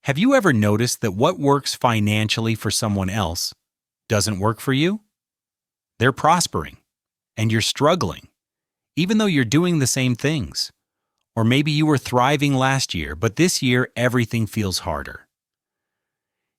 Have you ever noticed that what works financially for someone else doesn't work for you? They're prospering, and you're struggling, even though you're doing the same things. Or maybe you were thriving last year, but this year everything feels harder.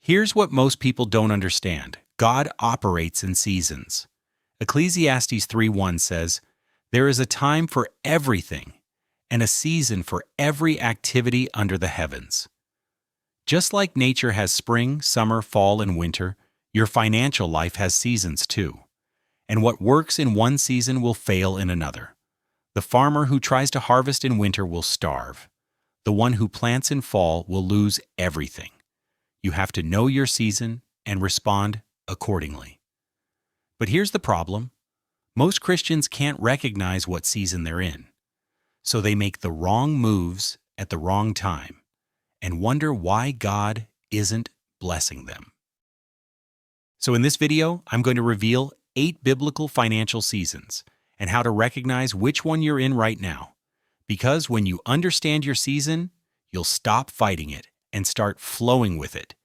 Here's what most people don't understand. God operates in seasons. Ecclesiastes 3:1 says, "There is a time for everything, and a season for every activity under the heavens." Just like nature has spring, summer, fall, and winter, your financial life has seasons too. And what works in one season will fail in another. The farmer who tries to harvest in winter will starve. The one who plants in fall will lose everything. You have to know your season and respond accordingly. But here's the problem. Most Christians can't recognize what season they're in. So they make the wrong moves at the wrong time and wonder why God isn't blessing them. So in this video, I'm going to reveal 8 biblical financial seasons and how to recognize which one you're in right now. Because when you understand your season, you'll stop fighting it and start flowing with it.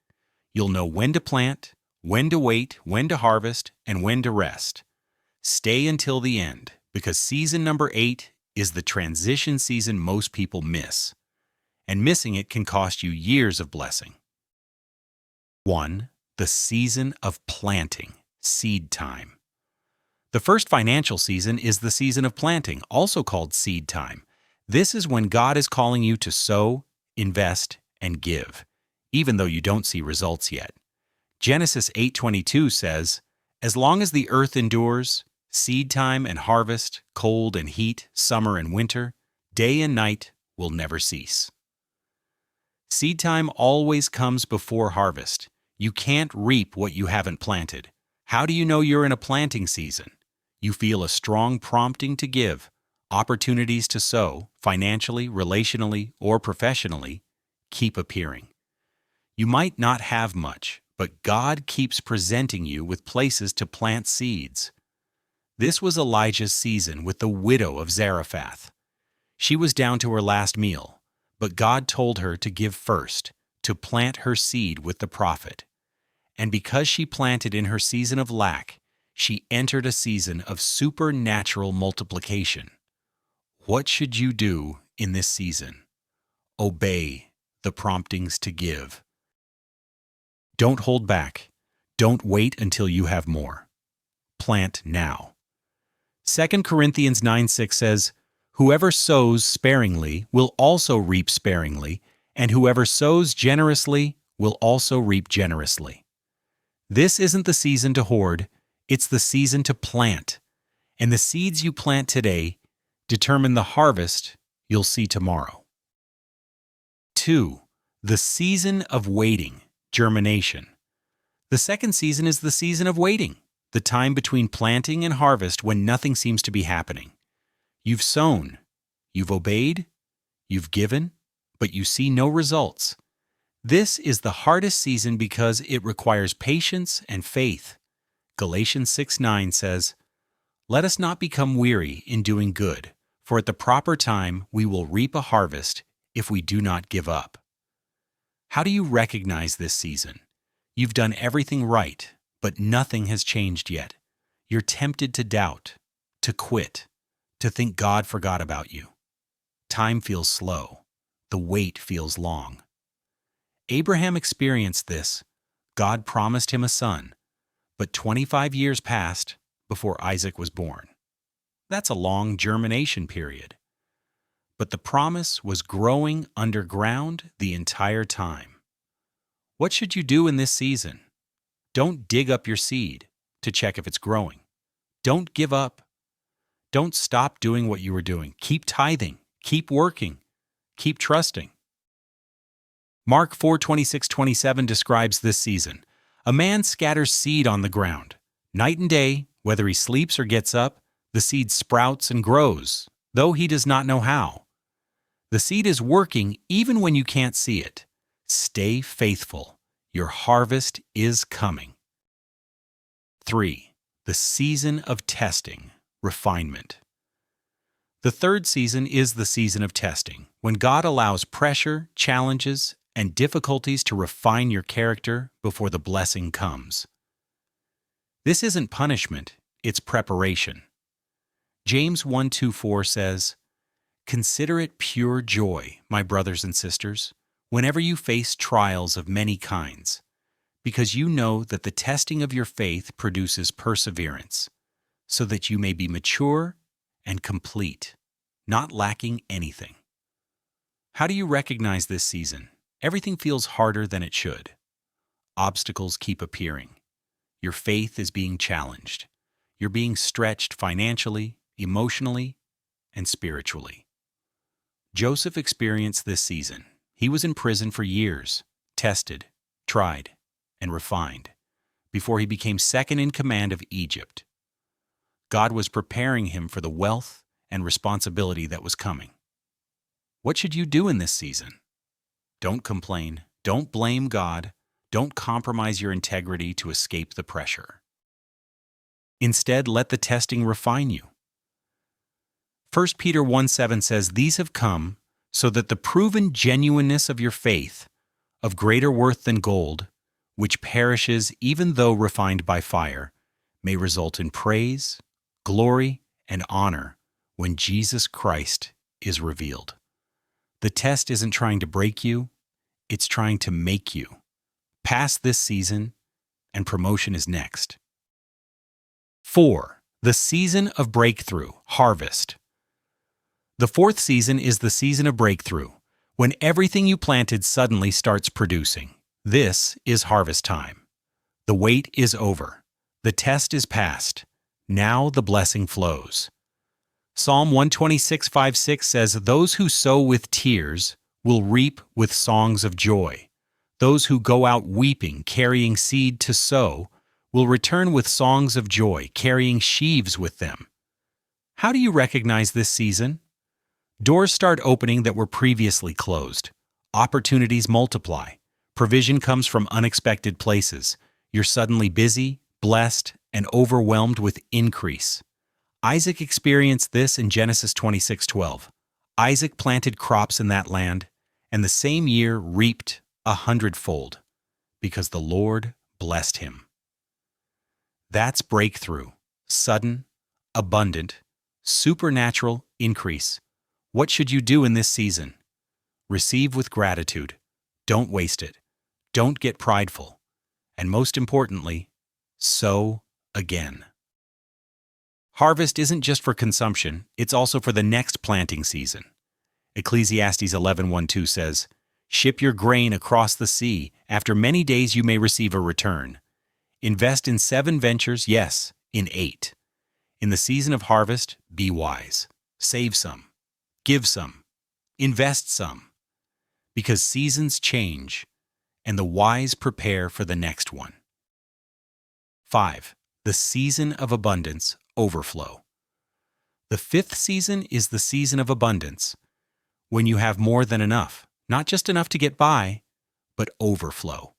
You'll know when to plant, when to wait, when to harvest, and when to rest. Stay until the end, because season number 8 is the transition season most people miss. And missing it can cost you years of blessing. 1. The season of planting, seed time. The first financial season is the season of planting, also called seed time. This is when God is calling you to sow, invest, and give, even though you don't see results yet. Genesis 8:22 says, "As long as the earth endures, seed time and harvest, cold and heat, summer and winter, day and night will never cease." Seed time always comes before harvest. You can't reap what you haven't planted. How do you know you're in a planting season? You feel a strong prompting to give, opportunities to sow, financially, relationally, or professionally, keep appearing. You might not have much, but God keeps presenting you with places to plant seeds. This was Elijah's season with the widow of Zarephath. She was down to her last meal, but God told her to give first, to plant her seed with the prophet. And because she planted in her season of lack, she entered a season of supernatural multiplication. What should you do in this season? Obey the promptings to give. Don't hold back. Don't wait until you have more. Plant now. 2 Corinthians 9:6 says, "Whoever sows sparingly will also reap sparingly, and whoever sows generously will also reap generously." This isn't the season to hoard, it's the season to plant. And the seeds you plant today determine the harvest you'll see tomorrow. 2. The season of waiting, germination. The second season is the season of waiting, the time between planting and harvest when nothing seems to be happening. You've sown, you've obeyed, you've given, but you see no results. This is the hardest season because it requires patience and faith. Galatians 6:9 says, "Let us not become weary in doing good, for at the proper time we will reap a harvest if we do not give up." How do you recognize this season? You've done everything right, but nothing has changed yet. You're tempted to doubt, to quit, to think God forgot about you. Time feels slow. The wait feels long. Abraham experienced this. God promised him a son, but 25 years passed before Isaac was born. That's a long germination period. But the promise was growing underground the entire time. What should you do in this season? Don't dig up your seed to check if it's growing. Don't give up. Don't stop doing what you were doing. Keep tithing. Keep working. Keep trusting. Mark 4:26-27 describes this season. "A man scatters seed on the ground. Night and day, whether he sleeps or gets up, the seed sprouts and grows, though he does not know how." The seed is working even when you can't see it. Stay faithful. Your harvest is coming. 3. The season of testing, refinement. The third season is the season of testing, when God allows pressure, challenges, and difficulties to refine your character before the blessing comes. This isn't punishment, it's preparation. James 1:2-4 says, "Consider it pure joy, my brothers and sisters, whenever you face trials of many kinds, because you know that the testing of your faith produces perseverance, so that you may be mature and complete, not lacking anything." How do you recognize this season? Everything feels harder than it should. Obstacles keep appearing. Your faith is being challenged. You're being stretched financially, emotionally, and spiritually. Joseph experienced this season. He was in prison for years, tested, tried, and refined, before he became second in command of Egypt. God was preparing him for the wealth and responsibility that was coming. What should you do in this season? Don't complain. Don't blame God. Don't compromise your integrity to escape the pressure. Instead, let the testing refine you. 1 Peter 1:7 says, "These have come so that the proven genuineness of your faith, of greater worth than gold, which perishes even though refined by fire, may result in praise, glory, and honor when Jesus Christ is revealed." The test isn't trying to break you, it's trying to make you. Pass this season, and promotion is next. 4. The season of breakthrough, harvest. The fourth season is the season of breakthrough, when everything you planted suddenly starts producing. This is harvest time. The wait is over. The test is past. Now the blessing flows. Psalm 126:5-6 says, "Those who sow with tears will reap with songs of joy. Those who go out weeping, carrying seed to sow, will return with songs of joy, carrying sheaves with them." How do you recognize this season? Doors start opening that were previously closed. Opportunities multiply. Provision comes from unexpected places. You're suddenly busy, blessed, and overwhelmed with increase. Isaac experienced this in Genesis 26:12. Isaac planted crops in that land, and the same year reaped 100-fold, because the Lord blessed him. That's breakthrough, sudden, abundant, supernatural increase. What should you do in this season? Receive with gratitude. Don't waste it. Don't get prideful. And most importantly, sow again. Harvest isn't just for consumption, it's also for the next planting season. Ecclesiastes 11:1-2 says, "Ship your grain across the sea. After many days you may receive a return. Invest in 7 ventures, yes, in 8. In the season of harvest, be wise. Save some. Give some. Invest some. Because seasons change, and the wise prepare for the next one." 5. The season of abundance, overflow. The 5th season is the season of abundance, when you have more than enough, not just enough to get by, but overflow.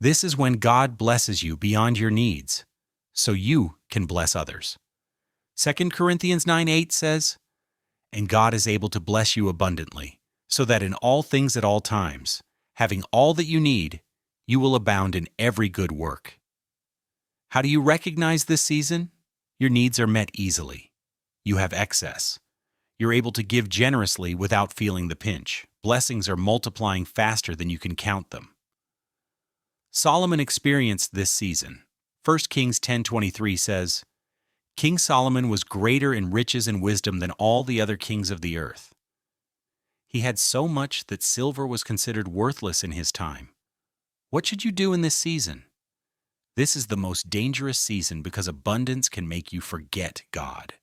This is when God blesses you beyond your needs, so you can bless others. 2 Corinthians 9:8 says, "And God is able to bless you abundantly, so that in all things at all times, having all that you need, you will abound in every good work." How do you recognize this season? Your needs are met easily. You have excess. You're able to give generously without feeling the pinch. Blessings are multiplying faster than you can count them. Solomon experienced this season. 1 Kings 10:23 says, "King Solomon was greater in riches and wisdom than all the other kings of the earth." He had so much that silver was considered worthless in his time. What should you do in this season? This is the most dangerous season because abundance can make you forget God.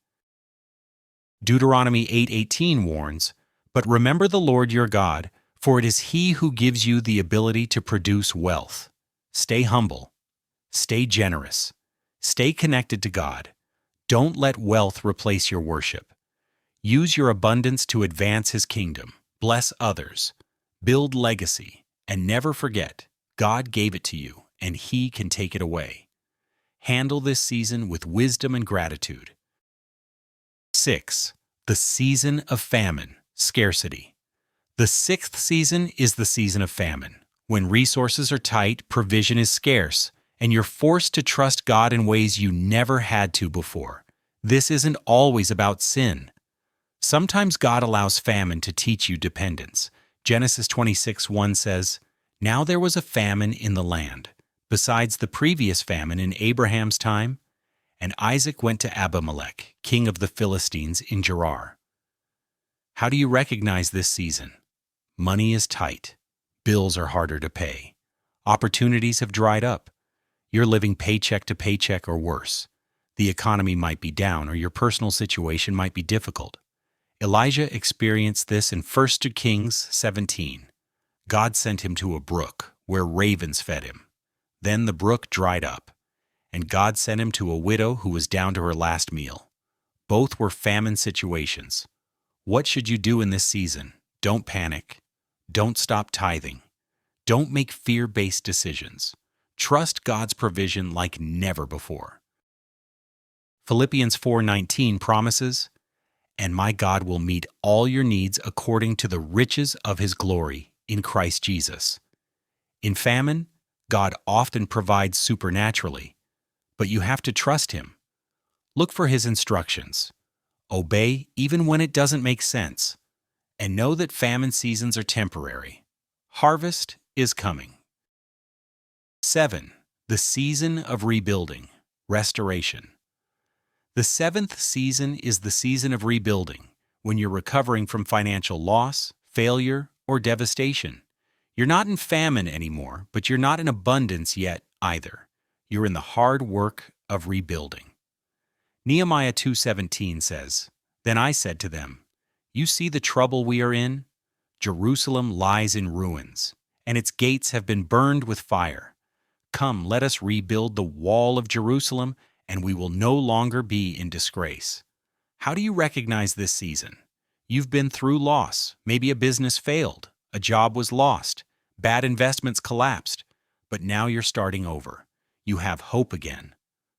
Deuteronomy 8:18 warns, "But remember the Lord your God, for it is He who gives you the ability to produce wealth." Stay humble. Stay generous. Stay connected to God. Don't let wealth replace your worship. Use your abundance to advance His kingdom, bless others, build legacy, and never forget, God gave it to you, and He can take it away. Handle this season with wisdom and gratitude. 6. The season of famine, scarcity. The sixth season is the season of famine. When resources are tight, provision is scarce, and you're forced to trust God in ways you never had to before. This isn't always about sin. Sometimes God allows famine to teach you dependence. Genesis 26:1 says, "Now there was a famine in the land, besides the previous famine in Abraham's time, and Isaac went to Abimelech, king of the Philistines, in Gerar." How do you recognize this season? Money is tight. Bills are harder to pay. Opportunities have dried up. You're living paycheck to paycheck or worse. The economy might be down or your personal situation might be difficult. Elijah experienced this in 1 Kings 17. God sent him to a brook where ravens fed him. Then the brook dried up, and God sent him to a widow who was down to her last meal. Both were famine situations. What should you do in this season? Don't panic. Don't stop tithing. Don't make fear-based decisions. Trust God's provision like never before. Philippians 4:19 promises, "And my God will meet all your needs according to the riches of his glory in Christ Jesus." In famine, God often provides supernaturally, but you have to trust him. Look for his instructions. Obey even when it doesn't make sense. And know that famine seasons are temporary. Harvest is coming. 7. The season of rebuilding, restoration. The seventh season is the season of rebuilding, when you're recovering from financial loss, failure, or devastation. You're not in famine anymore, but you're not in abundance yet either. You're in the hard work of rebuilding. Nehemiah 2:17 says, "Then I said to them, 'You see the trouble we are in? Jerusalem lies in ruins, and its gates have been burned with fire. Come, let us rebuild the wall of Jerusalem, and we will no longer be in disgrace.'" How do you recognize this season? You've been through loss. Maybe a business failed, a job was lost, bad investments collapsed, but now you're starting over. You have hope again.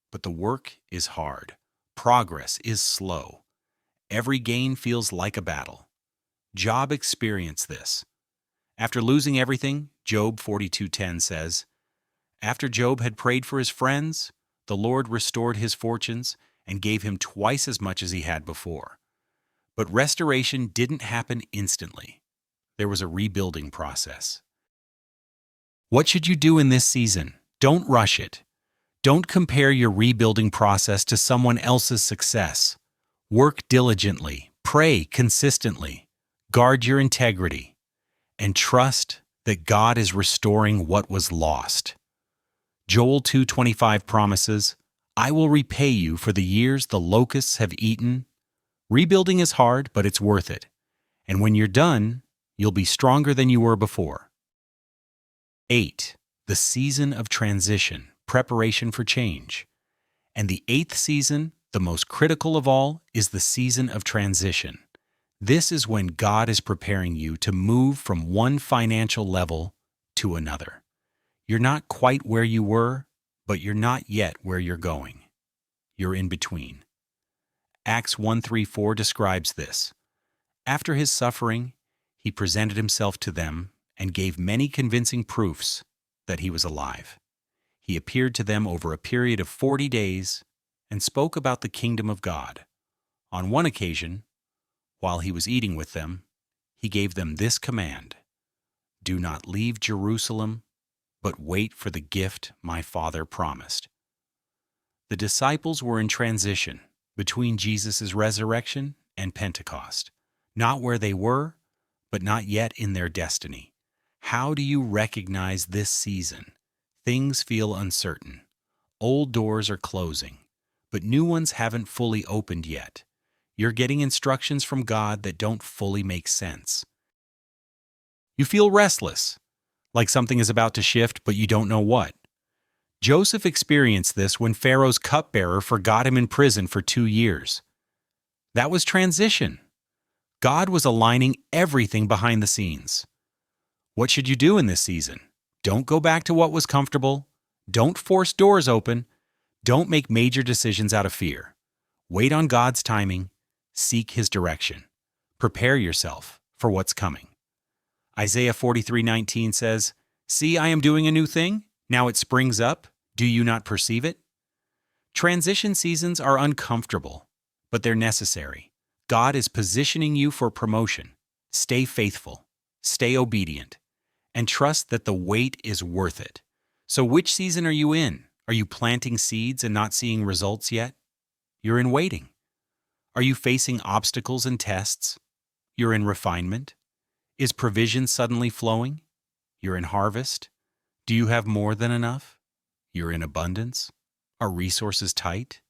But the work is hard. Progress is slow. Every gain feels like a battle. Job experienced this. After losing everything, Job 42:10 says, "After Job had prayed for his friends, the Lord restored his fortunes and gave him twice as much as he had before." But restoration didn't happen instantly. There was a rebuilding process. What should you do in this season? Don't rush it. Don't compare your rebuilding process to someone else's success. Work diligently, pray consistently, guard your integrity, and trust that God is restoring what was lost. Joel 2:25 promises, "I will repay you for the years the locusts have eaten." Rebuilding is hard, but it's worth it. And when you're done, you'll be stronger than you were before. 8. The season of transition, preparation for change. And the eighth season, the most critical of all, is the season of transition. This is when God is preparing you to move from one financial level to another. You're not quite where you were, but you're not yet where you're going. You're in between. Acts 1:3-4 describes this. After his suffering, he presented himself to them and gave many convincing proofs that he was alive. He appeared to them over a period of 40 days and spoke about the kingdom of God. On one occasion, while he was eating with them, he gave them this command: "Do not leave Jerusalem, but wait for the gift my Father promised." The disciples were in transition between Jesus' resurrection and Pentecost, not where they were, but not yet in their destiny. How do you recognize this season? Things feel uncertain. Old doors are closing, but new ones haven't fully opened yet. You're getting instructions from God that don't fully make sense. You feel restless, like something is about to shift, but you don't know what. Joseph experienced this when Pharaoh's cupbearer forgot him in prison for 2 years. That was transition. God was aligning everything behind the scenes. What should you do in this season? Don't go back to what was comfortable. Don't force doors open. Don't make major decisions out of fear. Wait on God's timing. Seek His direction. Prepare yourself for what's coming. Isaiah 43:19 says, "See, I am doing a new thing. Now it springs up. Do you not perceive it?" Transition seasons are uncomfortable, but they're necessary. God is positioning you for promotion. Stay faithful, stay obedient, and trust that the wait is worth it. So which season are you in? Are you planting seeds and not seeing results yet? You're in waiting. Are you facing obstacles and tests? You're in refinement. Is provision suddenly flowing? You're in harvest. Do you have more than enough? You're in abundance. Are resources tight?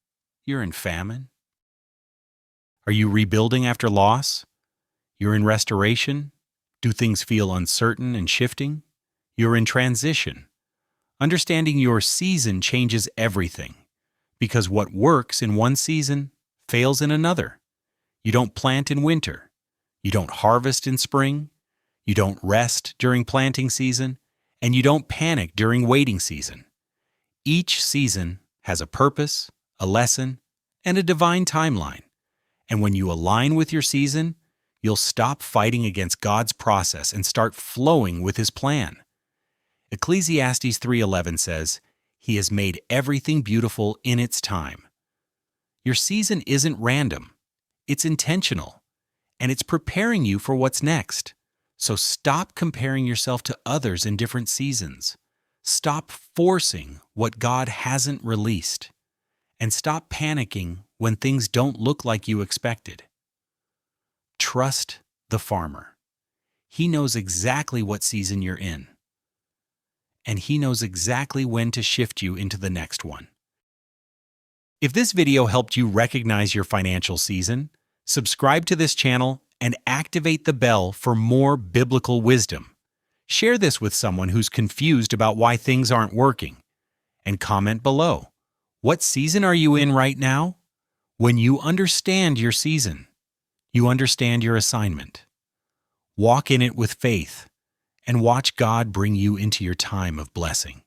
You're in famine. Are you rebuilding after loss? You're in restoration. Do things feel uncertain and shifting? You're in transition. Understanding your season changes everything, because what works in one season fails in another. You don't plant in winter. You don't harvest in spring. You don't rest during planting season, and you don't panic during waiting season. Each season has a purpose, a lesson, and a divine timeline. And when you align with your season, you'll stop fighting against God's process and start flowing with His plan. Ecclesiastes 3:11 says, "He has made everything beautiful in its time." Your season isn't random. It's intentional, and it's preparing you for what's next. So stop comparing yourself to others in different seasons. Stop forcing what God hasn't released. And stop panicking when things don't look like you expected. Trust the farmer. He knows exactly what season you're in. And he knows exactly when to shift you into the next one. If this video helped you recognize your financial season, subscribe to this channel and activate the bell for more biblical wisdom. Share this with someone who's confused about why things aren't working. And comment below. What season are you in right now? When you understand your season, you understand your assignment. Walk in it with faith and watch God bring you into your time of blessing.